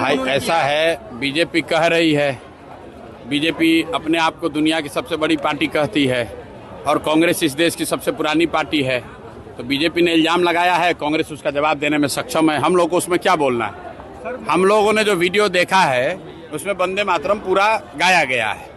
भाई ऐसा है, बीजेपी कह रही है, बीजेपी अपने आप को दुनिया की सबसे बड़ी पार्टी कहती है और कांग्रेस इस देश की सबसे पुरानी पार्टी है। तो बीजेपी ने इल्ज़ाम लगाया है, कांग्रेस उसका जवाब देने में सक्षम है। हम लोग को उसमें क्या बोलना है? हम लोगों ने जो वीडियो देखा है उसमें वंदे मातरम पूरा गाया गया है।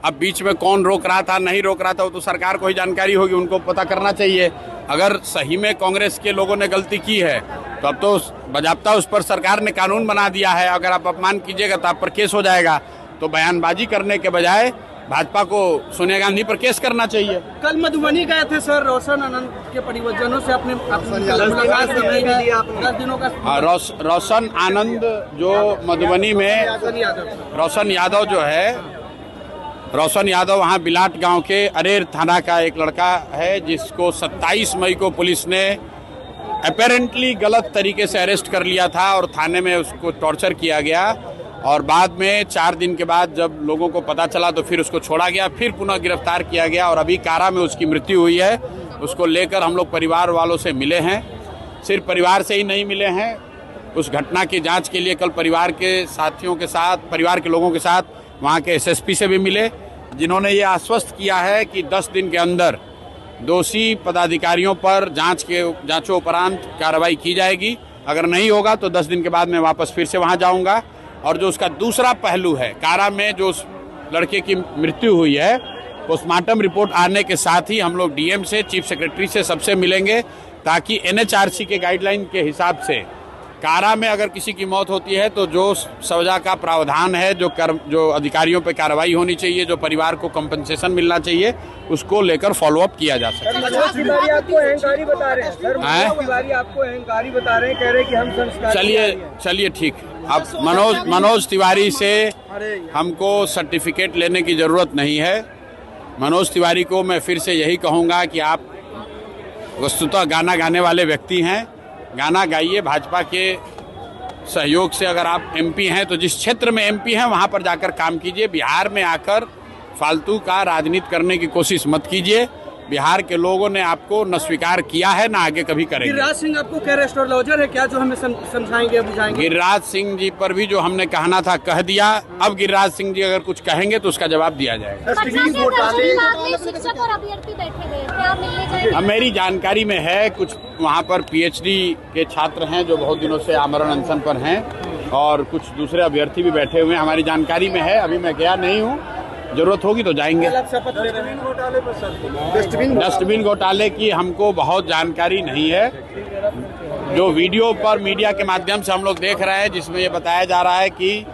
अब बीच में कौन रोक रहा था नहीं रोक रहा था वो तो सरकार को ही जानकारी होगी, उनको पता करना चाहिए। अगर सही में कांग्रेस के लोगों ने गलती की है तो अब तो बजाबता उस पर सरकार ने कानून बना दिया है। अगर आप अपमान कीजिएगा तो आप पर केस हो जाएगा। तो बयानबाजी करने के बजाय भाजपा को सोनिया गांधी पर केस करना चाहिए। कल मधुबनी गए थे सर, रोशन आनंद के परिवारजनों से अपने मुलाकात करने के लिए 10 दिनों का। रोशन आनंद जो मधुबनी में, रोशन यादव जो है, रोशन यादव वहाँ बिलाट गांव के अरेर थाना का एक लड़का है जिसको 27 मई को पुलिस ने अपेरेंटली गलत तरीके से अरेस्ट कर लिया था और थाने में उसको टॉर्चर किया गया। और बाद में 4 दिन के बाद जब लोगों को पता चला तो फिर उसको छोड़ा गया, फिर पुनः गिरफ्तार किया गया और अभी कारा में उसकी मृत्यु हुई है। उसको लेकर हम लोग परिवार वालों से मिले हैं। सिर्फ परिवार से ही नहीं मिले हैं, उस घटना की जांच के लिए कल परिवार के साथियों के साथ, परिवार के लोगों के साथ वहाँ के एसएसपी से भी मिले, जिन्होंने ये आश्वस्त किया है कि 10 दिन के अंदर दोषी पदाधिकारियों पर जांचों उपरांत कार्रवाई की जाएगी। अगर नहीं होगा तो 10 दिन के बाद मैं वापस फिर से वहाँ जाऊँगा। और जो उसका दूसरा पहलू है, कारा में जो उस लड़के की मृत्यु हुई है, पोस्टमार्टम रिपोर्ट आने के साथ ही हम लोग डीएम से, चीफ सेक्रेटरी से, सबसे मिलेंगे ताकि एनएचआरसी के गाइडलाइन के हिसाब से कारा में अगर किसी की मौत होती है तो जो सजा का प्रावधान है, जो अधिकारियों पे कार्रवाई होनी चाहिए, जो परिवार को कंपनसेशन मिलना चाहिए, उसको लेकर फॉलोअप किया जा सकता है। मनोज तिवारी आपको अहंकारी बता रहे हैं सर, मनोज तिवारी आपको अहंकारी बता रहे हैं, कह रहे हैं कि हम संस्कार। चलिए ठीक, अब मनोज तिवारी से हमको सर्टिफिकेट लेने की ज़रूरत नहीं है। मनोज तिवारी को मैं फिर से यही कहूँगा कि आप वस्तुतः गाना गाने वाले व्यक्ति हैं, गाना गाइए। भाजपा के सहयोग से अगर आप एमपी हैं तो जिस क्षेत्र में एमपी हैं वहाँ पर जाकर काम कीजिए। बिहार में आकर फालतू का राजनीति करने की कोशिश मत कीजिए। बिहार के लोगों ने आपको न स्वीकार किया है, न आगे कभी करेंगे। गिरिराज सिंह आपको कह रहे एस्ट्रोलॉजर है क्या, जो हमें समझाएंगे बुझाएंगे? गिरिराज सिंह जी पर भी जो हमने कहना था कह दिया। अब गिरिराज सिंह जी अगर कुछ कहेंगे तो उसका जवाब दिया जाएगा। अब मेरी जानकारी में है कुछ वहाँ पर पीएचडी के छात्र हैं जो बहुत दिनों से आमरण अनशन पर हैं और कुछ दूसरे अभ्यर्थी भी बैठे हुए हैं, हमारी जानकारी में है। अभी मैं गया नहीं हूँ, जरूरत होगी तो जाएंगे। डस्टबिन घोटाले की हमको बहुत जानकारी नहीं है। जो वीडियो पर मीडिया के माध्यम से हम लोग देख रहे हैं जिसमें ये बताया जा रहा है कि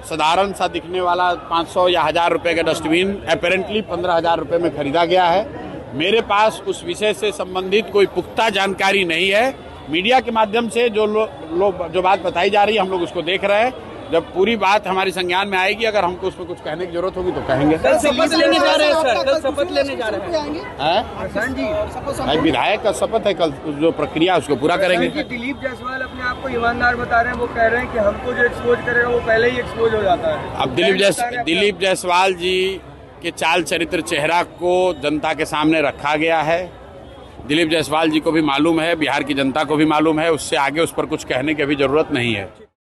साधारण सा दिखने वाला 500 या 1000 रुपये का डस्टबिन अपेरेंटली 15,000 रुपये में खरीदा गया है। मेरे पास उस विषय से संबंधित कोई पुख्ता जानकारी नहीं है। मीडिया के माध्यम से जो बात बताई जा रही है हम लोग उसको देख रहे हैं। जब पूरी बात हमारी संज्ञान में आएगी, अगर हमको उसमें कुछ कहने की जरूरत होगी तो कहेंगे। कल शपथ लेने जा रहे हैं सर, कल शपथ लेने जा रहे हैं। विधायक का शपथ है, कल जो प्रक्रिया उसको पूरा करेंगे। दिलीप जायसवाल अपने आप को ईमानदार बता रहे हैं, वो कह रहे हैं कि हमको जो एक्सपोज करेगा वो पहले ही एक्सपोज हो जाता है। अब दिलीप जायसवाल जी के चाल चरित्र चेहरा को जनता के सामने रखा गया है। दिलीप जायसवाल जी को भी मालूम है, बिहार की जनता को भी मालूम है, उससे आगे उस पर कुछ कहने की भी जरूरत नहीं है।